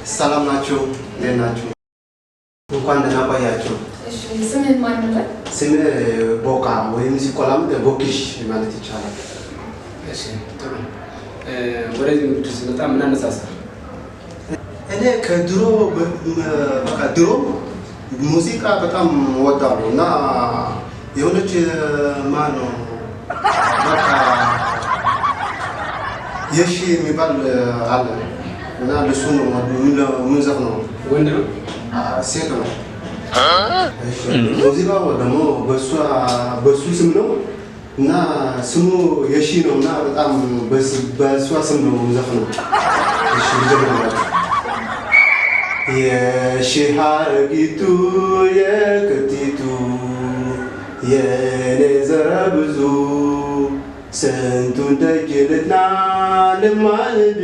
ሰላም ናችሁ? እንዴት ናችሁ? እንኳን ደህና ቆያችሁ። እሺ ስምህ ማን ነው? ስምህ ቦካ ወይም ሲቆላም ቦኪሽ ማለት ይቻላል። እሺ ጥሩ። ወደዚህ ምድር ስመጣ ምን አነሳሳ? እኔ ከድሮ በቃ ድሮ ሙዚቃ በጣም ወዳለሁ እና የሆነች ማን ነው በቃ የሺ የሚባል አለ እና ለሱ ነው ምን ዘፍነው ወንድ ነው ሴት ነው። እሺ ሙዚቃው ደግሞ በሱ ስም ነው እና ስሙ የሺ ነው እና በጣም በሷ ስም ነው ዘፍነው። እሺ ልጀምር። የሺ ሀረጊቱ የክቲቱ የኔ ዘረ ብዙ ስንቱን ደጅ ልማልድ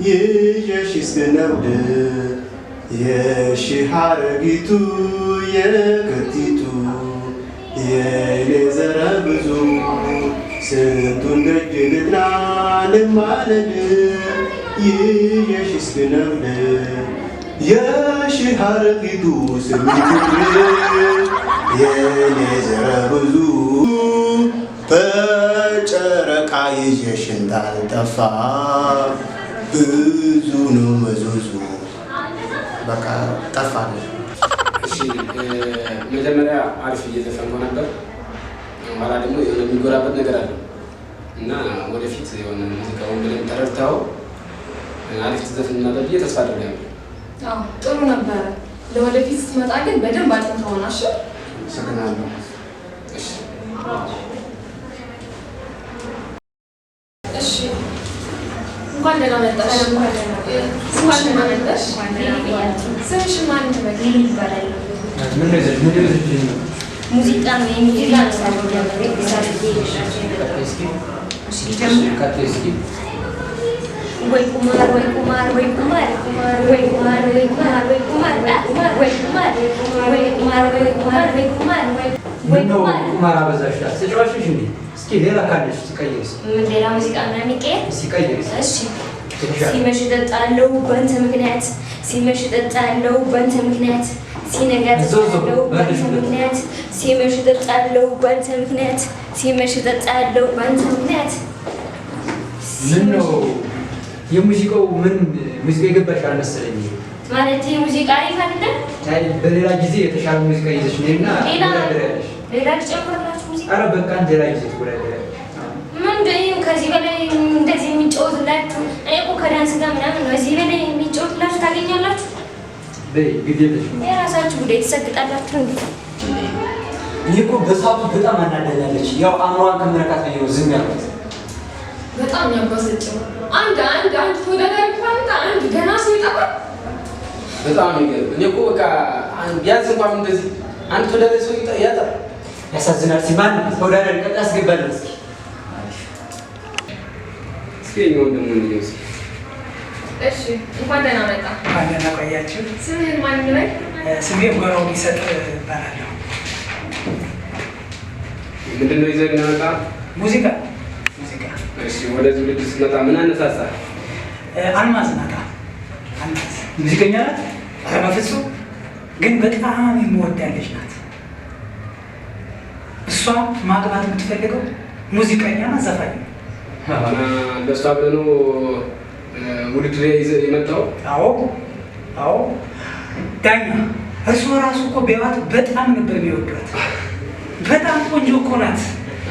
ይዤሽ እስክነብድ የሺ ሀረጊቱ የክቲቱ የኔ ዘረ ብዙ ስንቱን ደጅ ልማልድ ይዤሽ እስክነብድ የሺ ሀረጊቱ ስሚቱ የኔ ዘረ ብዙ በጨረቃ ይዤሽ እንዳልጠፋ ብዙ ነው መዞዙ በቃ ጠፋለ። እሺ መጀመሪያ አሪፍ እየዘፈንኩ ነበር። ኋላ ደግሞ የሆነ የሚጎራበት ነገር አለ እና ወደፊት የሆነ ሙዚቃውን ብለን ተረድተው አሪፍ ትዘፍናለህ ብዬ ተስፋ አደርጋለሁ። አዎ ጥሩ ነበረ። ለወደፊት ስትመጣ ግን በደንብ አጥንተህ ሆናሽ። ሰግናለሁ። እሺ እሺ እንኳን ደህና መጣሽ። ስምሽ ማን ነበር? ስምሽ ማን ነበር? ይባላል። ምን ነው ሙዚቃ ነው የሚል ወይ ቁማር ወይ ቁማር ወይ ቁማር ወይ ቁማር ወይ ቁማር ወይ ቁማር ወይ ቁማር ወይ ቁማር ወይ ቁማር ወይ ቁማር ወይ ቁማር ቁማር አበዛሽ። ተጫዋችሽ እንዴ? እስኪ ሌላ ካለሽ ትቀይሪስ? ምን ሌላ ሙዚቃ ምናምን ይቀየር? ሲቀይሪስ? እሺ ሲመሽ እጠጣለሁ በአንተ ምክንያት ሲመሽ እጠጣለሁ በአንተ ምክንያት ሲነጋ እጠጣለሁ በአንተ ምክንያት ሲመሽ እጠጣለሁ በአንተ ምክንያት ሲመሽ እጠጣለሁ በአንተ ምክንያት። ምን ነው የሙዚቃው ምን ሙዚቃ የገባሽ አልመሰለኝም። ማለት ሙዚቃ አሪፍ አይደለም? አይ በሌላ ጊዜ የተሻለ ሙዚቃ ይዘሽ ነይና ትወዳደሪያለሽ። ሌላ ጨምርላችሁ ሙዚቃ? ኧረ በቃ ሌላ ጊዜ ትወዳደሪያለሽ። ምንድነው ከዚህ በላይ እንደዚህ የሚጫወትላችሁ? እኔ እኮ ከዳንስ ጋር ምናምን ነው። እዚህ በላይ የሚጫወትላችሁ ታገኛላችሁ? በይ ግዴለሽ የራሳችሁ ጉዳይ ትሰግጣላችሁ እንዴ? እኔ እኮ በሰዓቱ በጣም አናዳኛለች። ያው አእምሯን ከመረካት ነው ዝም ያልኩት። በጣም ያባሰጨው አንድ ተወዳዳሪ ካመጣ አንድ ገና ሰው ይጠፋል። በጣም ይገርም። እኔ እኮ በቃ ቢያንስ እንኳን እንደዚህ አንድ ተወዳዳሪ ሰው ያጣል። ያሳዝናል። ሲማን ተወዳዳሪ ቀጥ ያስገባልን እስኪ ነው ደግሞ እንደዚህ እስኪ። እሺ እንኳን ደህና መጣ። እንኳን ደህና ቆያችሁ። ስምህን ማን ነው? ስሜ ጎራው ቢሰጥ እባላለሁ። ምንድን ነው ይዘህ መጣ? ሙዚቃ። እሺ ወደዚህ ውድድር ስትመጣ ምን አነሳሳ? አልማዝ ናት። አልማዝ ሙዚቀኛ ናት? ኧረ በፍፁም ግን በጣም የምወዳለች ናት። እሷ ማግባት የምትፈልገው ሙዚቀኛ እና ዘፋኝ ነው። እና እንደሷ ብለህ ነው ውድድር ይዘህ የመጣው? አዎ ዳኛ እርሱ ራሱ እኮ ቢያዋት በጣም ነበር የሚወዷት። በጣም ቆንጆ እኮ ናት።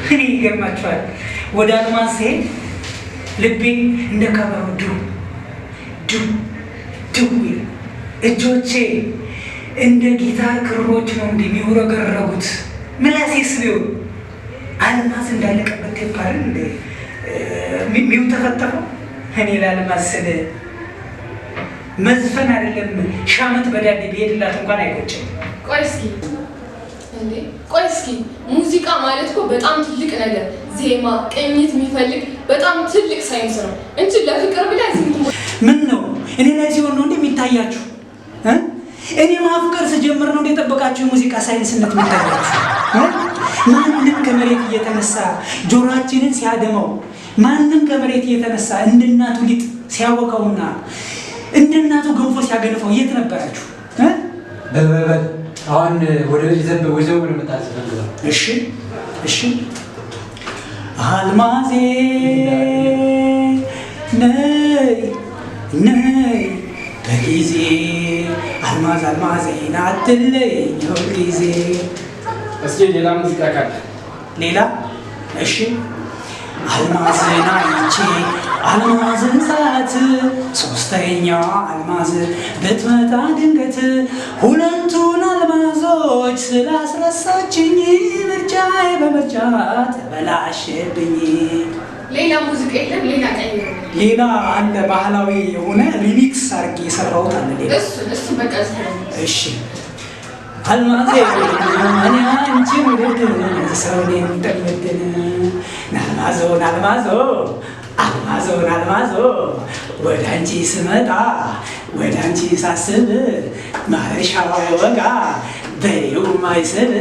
እኔ ይገርማችኋል ወደ አልማዝ ስሄድ ልቤ እንደ ከበሮ ዱ እጆቼ እንደ ጊታር ክሮች ነው እንደሚወረገረጉት። ምላሴ ስቢው አልማዝ እንዳለቀበት ይባላል እንደ የሚውተፈተፈው። እኔ ለአልማዝ ስል መዝፈን አይደለም ሻመት በዳዴ ብሄድላት እንኳን አይቆጭም። ቆይ እስኪ ሙዚቃ ማለት እኮ በጣም ትልቅ ነገር፣ ዜማ ቅኝት የሚፈልግ በጣም ትልቅ ሳይንስ ነው እንጂ ለፍቅር ብላ ምን ነው እኔ ላይ ሲሆን ነው እንደሚታያችሁ? እኔ ማፍቀር ስጀምር ነው እንደጠበቃችሁ የሙዚቃ ሳይንስነት የሚታያችሁ? ማንም ከመሬት እየተነሳ ጆሮአችንን ሲያደመው ማንም ከመሬት እየተነሳ እንደ እናቱ ሊጥ ሲያወቀውና እንደ እናቱ ገንፎ ሲያገንፈው የት ነበራችሁ? በል አሁን ወደ ዘንብ ወዘው ወደ መጣጽፈን እሺ እሺ አልማዜ ነይ ነይ በጊዜ አልማዝ አልማዜ ናትለኝ ጊዜ። እስኪ ሌላ ሙዚቃ ካለ ሌላ እሺ አልማዝን አይቼ አልማዝን ሳት ሶስተኛዋ አልማዝ ብትመጣ ድንገት ሁለቱን አልማዞች ስላስረሳችኝ ምርጫዬ በምርጫ ተበላሸብኝ። ሌላ ሙዚቃ የለም? ሌላ ቀኝ ሌላ አለ ባህላዊ የሆነ ሪሚክስ አድርጌ የሰራሁት አለ። ሌላ እሱ በቃ እሺ አልማዜ እኔ አንቺን ውድድ ሰውን እንደምድን ናልማዞን አልማዞ አልማዞን አልማዞ ወደ አንቺ ስመጣ ወደ አንቺ ሳስብ ማረሻዋ ወጋ በሬው ማይስብ።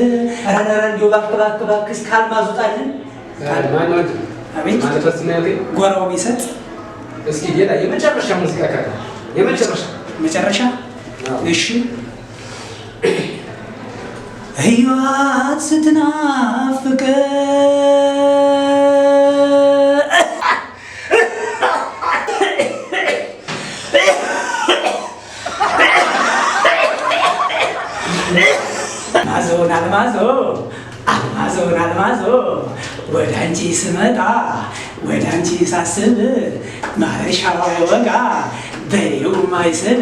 ኧረ እንዲሁ እባክህ እስከ አልማዝ ውጣልን። አቤት ጎራው ቢሰጥ። እስኪ ሌላ የመጨረሻ ሙዚቃ ካለ መጨረሻ እሺ ህይወት ስትናፍቅ አልማዞን አልማዞ አልማዞን አልማዞ ወደ አንቺ ስመጣ ወደ አንቺ ሳስብ ማረሻዋ ወጋ በሬው ማይስብ።